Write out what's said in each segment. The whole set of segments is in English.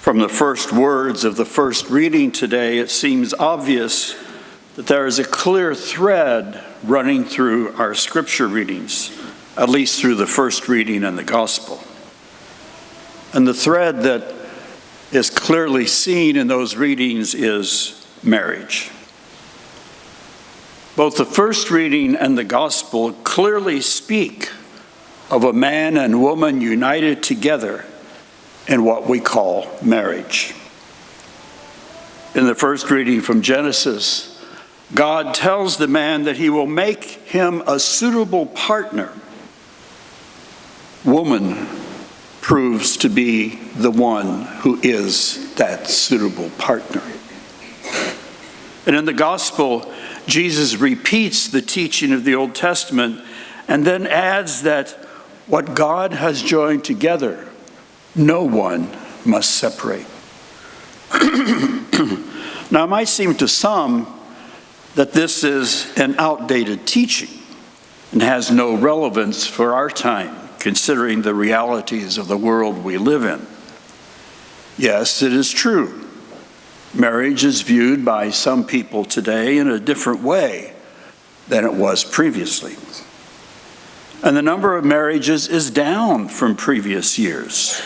From the first words of the first reading today, it seems obvious that there is a clear thread running through our scripture readings, at least through the first reading and the gospel. And the thread that is clearly seen in those readings is marriage. Both the first reading and the gospel clearly speak of a man and woman united together in what we call marriage. In the first reading from Genesis, God tells the man that he will make him a suitable partner. Woman proves to be the one who is that suitable partner. And in the gospel, Jesus repeats the teaching of the Old Testament and then adds that what God has joined together, no one must separate. Now, it might seem to some that this is an outdated teaching and has no relevance for our time, considering the realities of the world we live in. Yes, it is true. Marriage is viewed by some people today in a different way than it was previously. And the number of marriages is down from previous years.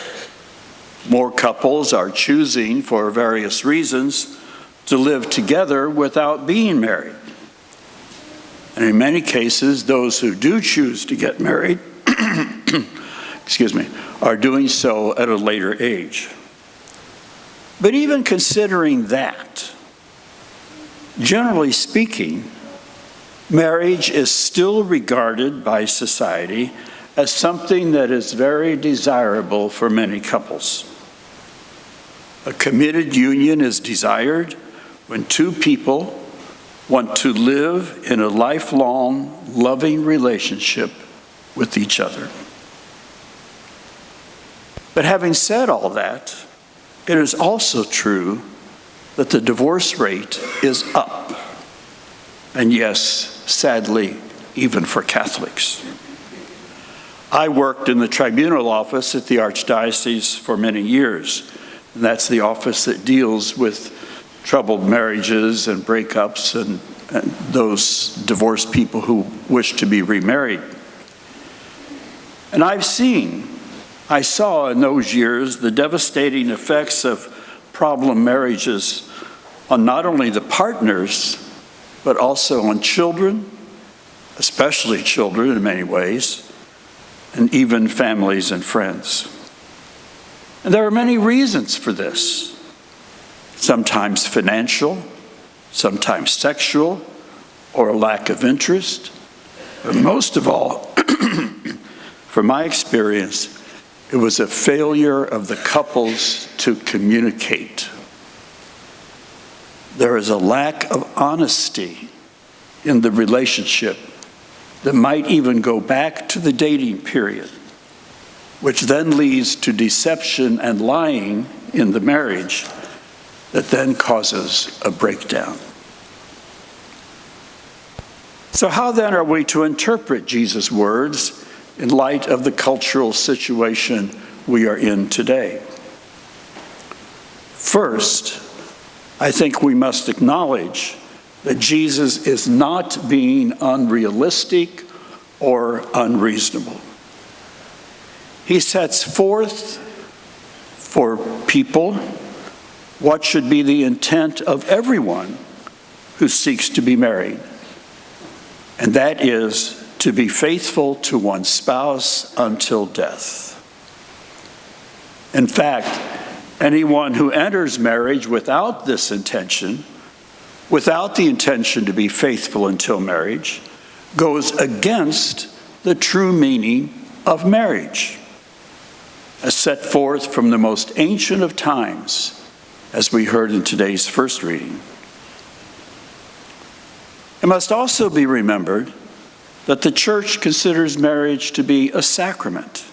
More couples are choosing, for various reasons, to live together without being married. And in many cases, those who do choose to get married, are doing so at a later age. But even considering that, generally speaking, marriage is still regarded by society as something that is very desirable for many couples. A committed union is desired when two people want to live in a lifelong, loving relationship with each other. But having said all that, it is also true that the divorce rate is up. And yes, sadly, even for Catholics. I worked in the tribunal office at the Archdiocese for many years. And that's the office that deals with troubled marriages and breakups and those divorced people who wish to be remarried. And I saw in those years the devastating effects of problem marriages on not only the partners, but also on children, especially children in many ways, and even families and friends. And there are many reasons for this. Sometimes financial, sometimes sexual, or a lack of interest. But most of all, from my experience, it was a failure of the couples to communicate. There is a lack of honesty in the relationship that might even go back to the dating period, which then leads to deception and lying in the marriage that then causes a breakdown. So how then are we to interpret Jesus' words in light of the cultural situation we are in today? First, I think we must acknowledge that Jesus is not being unrealistic or unreasonable. He sets forth for people what should be the intent of everyone who seeks to be married, and that is to be faithful to one's spouse until death. In fact, anyone who enters marriage without this intention, without the intention to be faithful until marriage, goes against the true meaning of marriage, as set forth from the most ancient of times, as we heard in today's first reading. It must also be remembered that the church considers marriage to be a sacrament,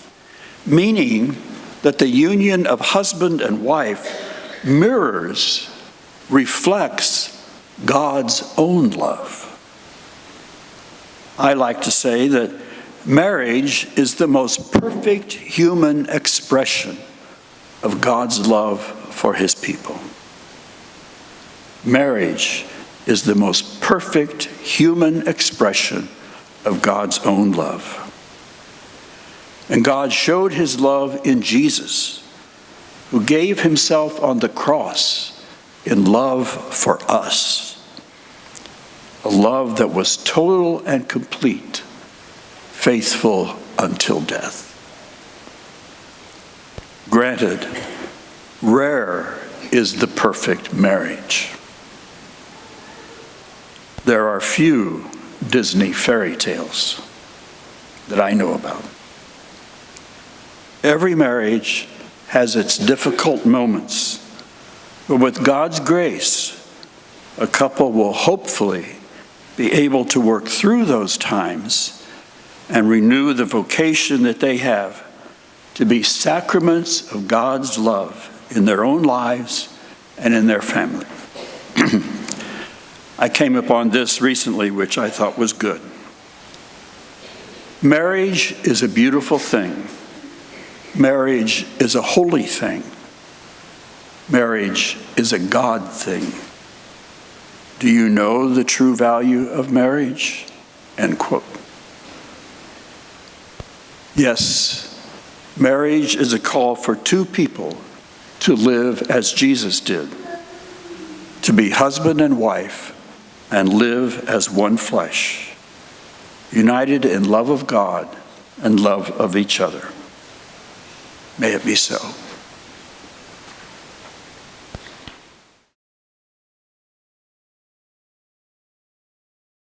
meaning that the union of husband and wife mirrors, reflects God's own love. I like to say that marriage is the most perfect human expression of God's love for his people. Marriage is the most perfect human expression of God's own love. And God showed his love in Jesus, who gave himself on the cross in love for us. A love that was total and complete, faithful until death. Granted, rare is the perfect marriage. There are few Disney fairy tales that I know about. Every marriage has its difficult moments, but with God's grace, a couple will hopefully be able to work through those times and renew the vocation that they have to be sacraments of God's love in their own lives and in their family. I came upon this recently, which I thought was good. Marriage is a beautiful thing. Marriage is a holy thing. Marriage is a God thing. Do you know the true value of marriage? End quote. Yes, marriage is a call for two people to live as Jesus did, to be husband and wife and live as one flesh, united in love of God and love of each other. May it be so.